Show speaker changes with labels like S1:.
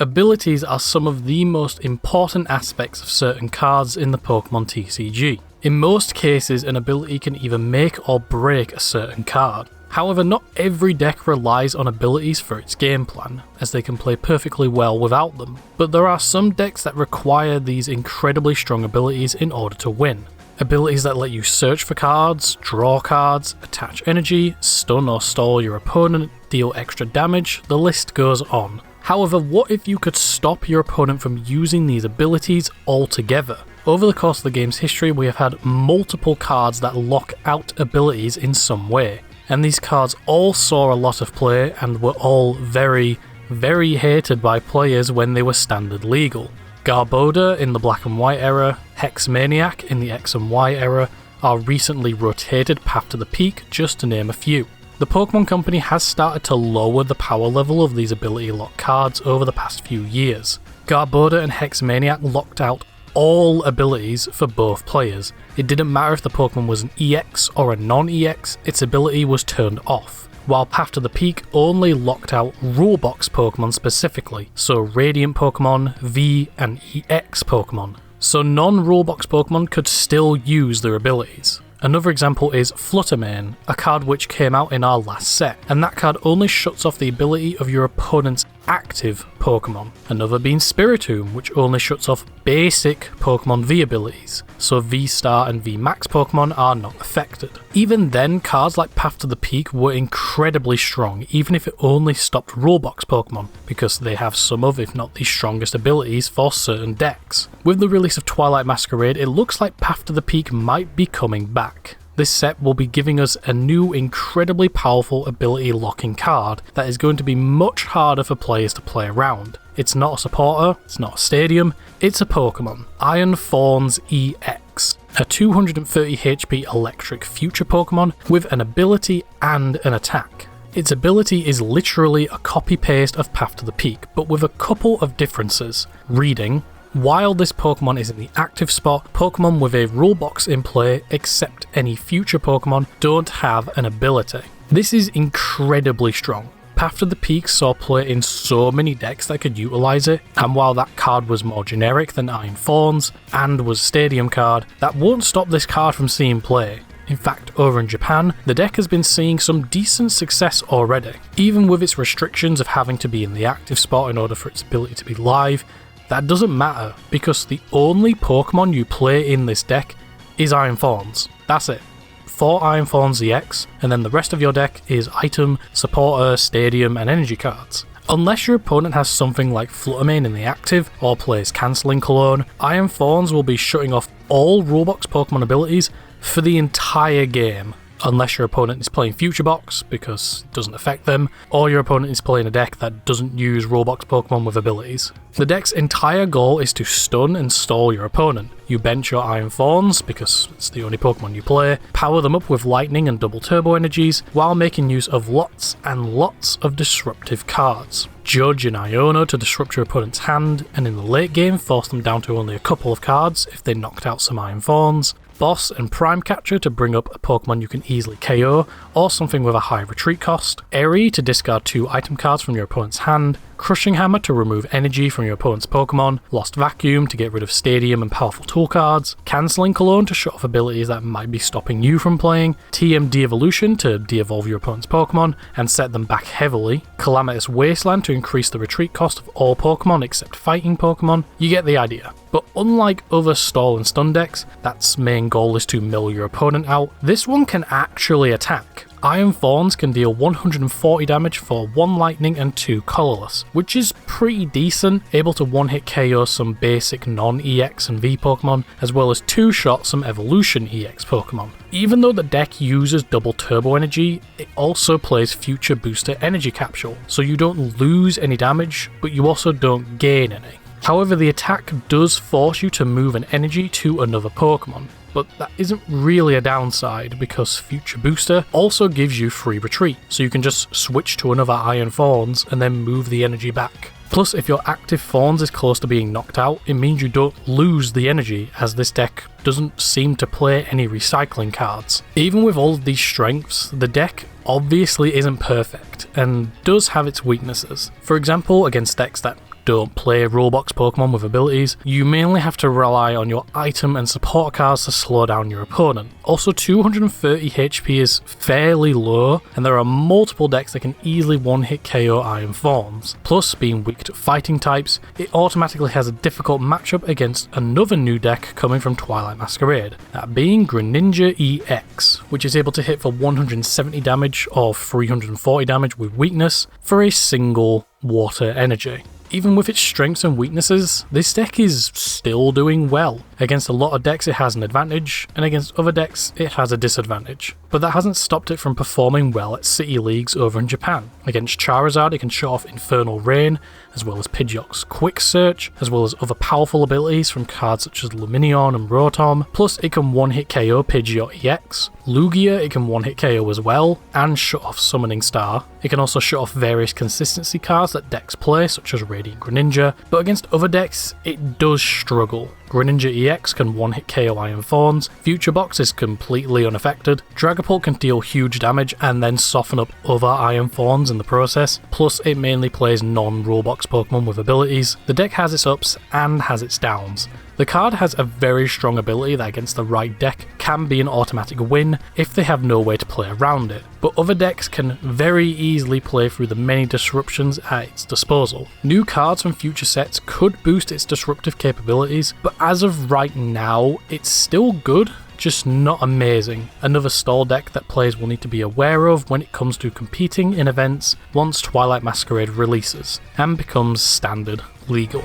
S1: Abilities are some of the most important aspects of certain cards in the Pokemon TCG. In most cases, an ability can either make or break a certain card. However, not every deck relies on abilities for its game plan, as they can play perfectly well without them. But there are some decks that require these incredibly strong abilities in order to win. Abilities that let you search for cards, draw cards, attach energy, stun or stall your opponent, deal extra damage, the list goes on. However, what if you could stop your opponent from using these abilities altogether? Over the course of the game's history, we have had multiple cards that lock out abilities in some way, and these cards all saw a lot of play and were all very, very hated by players when they were standard legal. Garbodor in the Black and White era, Hexmaniac in the X and Y era, our recently rotated Path to the Peak, just to name a few. The Pokemon Company has started to lower the power level of these ability lock cards over the past few years. Garbodor and Hexmaniac locked out all abilities for both players. It didn't matter if the Pokemon was an EX or a non-EX, its ability was turned off. While Path to the Peak only locked out Rulebox Pokemon specifically, so Radiant Pokemon, V and EX Pokemon. So non-Rulebox Pokemon could still use their abilities. Another example is Fluttermane, a card which came out in our last set, and that card only shuts off the ability of your opponent's active Pokemon. Another being Spiritomb, which only shuts off basic Pokemon V abilities, so V-Star and V-Max Pokemon are not affected. Even then, cards like Path to the Peak were incredibly strong, even if it only stopped Rulebox Pokemon, because they have some of, if not the strongest abilities for certain decks. With the release of Twilight Masquerade, it looks like Path to the Peak might be coming back. This set will be giving us a new incredibly powerful ability locking card that is going to be much harder for players to play around. It's not a supporter, it's not a stadium, it's a Pokemon. Iron Thorns EX, a 230 HP electric future Pokemon with an ability and an attack. Its ability is literally a copy-paste of Path to the Peak, but with a couple of differences. Reading: while this Pokemon is in the active spot, Pokemon with a rule box in play, except any future Pokemon, don't have an ability. This is incredibly strong. Path to the Peak saw play in so many decks that could utilise it, and while that card was more generic than Iron Thorns, and was a stadium card, that won't stop this card from seeing play. In fact, over in Japan, the deck has been seeing some decent success already. Even with its restrictions of having to be in the active spot in order for its ability to be live, that doesn't matter, because the only Pokemon you play in this deck is Iron Thorns. That's it. 4 Iron Thorns EX, and then the rest of your deck is item, supporter, stadium, and energy cards. Unless your opponent has something like Fluttermane in the active, or plays Cancelling Cologne, Iron Thorns will be shutting off all Rulebox Pokemon abilities for the entire game. Unless your opponent is playing Future Box, because it doesn't affect them, or your opponent is playing a deck that doesn't use Rulebox Pokemon with abilities. The deck's entire goal is to stun and stall your opponent. You bench your Iron Thorns, because it's the only Pokemon you play, power them up with Lightning and Double Turbo energies, while making use of lots and lots of disruptive cards. Judge and Iono to disrupt your opponent's hand, and in the late game force them down to only a couple of cards if they knocked out some Iron Thorns. Boss and Prime Catcher to bring up a Pokemon you can easily KO, or something with a high retreat cost. Airy to discard 2 item cards from your opponent's hand. Crushing Hammer to remove energy from your opponent's Pokemon. Lost Vacuum to get rid of Stadium and powerful tool cards. Cancelling Cologne to shut off abilities that might be stopping you from playing. TM De-Evolution to de-evolve your opponent's Pokemon and set them back heavily. Calamitous Wasteland to increase the retreat cost of all Pokemon except fighting Pokemon. You get the idea. But unlike other stall and stun decks, that's main goal is to mill your opponent out, this one can actually attack. Iron Thorns can deal 140 damage for 1 lightning and 2 colorless, which is pretty decent, able to one-hit KO some basic non-EX and V Pokemon, as well as 2-shot some evolution EX Pokemon. Even though the deck uses double turbo energy, it also plays Future Booster Energy Capsule, so you don't lose any damage, but you also don't gain any. However, the attack does force you to move an energy to another Pokemon, but that isn't really a downside because Future Booster also gives you free retreat, so you can just switch to another Iron Thorns and then move the energy back. Plus, if your active Thorns is close to being knocked out, it means you don't lose the energy, as this deck doesn't seem to play any recycling cards. Even with all of these strengths, the deck obviously isn't perfect and does have its weaknesses. For example, against decks that don't play Roblox Pokemon with abilities, you mainly have to rely on your item and support cards to slow down your opponent. Also, 230 HP is fairly low, and there are multiple decks that can easily one-hit KO Iron Thorns. Plus, being weak to fighting types, it automatically has a difficult matchup against another new deck coming from Twilight Masquerade, that being Greninja EX, which is able to hit for 170 damage or 340 damage with weakness for a single water energy. Even with its strengths and weaknesses, this deck is still doing well. Against a lot of decks it has an advantage, and against other decks it has a disadvantage. But that hasn't stopped it from performing well at City Leagues over in Japan. Against Charizard it can show off Infernal Rain, as well as Pidgeot's Quick Search, as well as other powerful abilities from cards such as Lumineon and Rotom. Plus it can one-hit KO Pidgeot EX. Lugia it can one-hit KO as well, and shut off Summoning Star. It can also shut off various consistency cards that decks play, such as Radiant Greninja, but against other decks it does struggle. Greninja EX can one-hit KO Iron Thorns, Future Box is completely unaffected, Dragapult can deal huge damage and then soften up other Iron Thorns in the process, plus it mainly plays non-Roblox Pokemon with abilities. The deck has its ups and has its downs. The card has a very strong ability that against the right deck can be an automatic win if they have no way to play around it, but other decks can very easily play through the many disruptions at its disposal. New cards from future sets could boost its disruptive capabilities, but as of right now, it's still good, just not amazing. Another stall deck that players will need to be aware of when it comes to competing in events once Twilight Masquerade releases and becomes standard legal.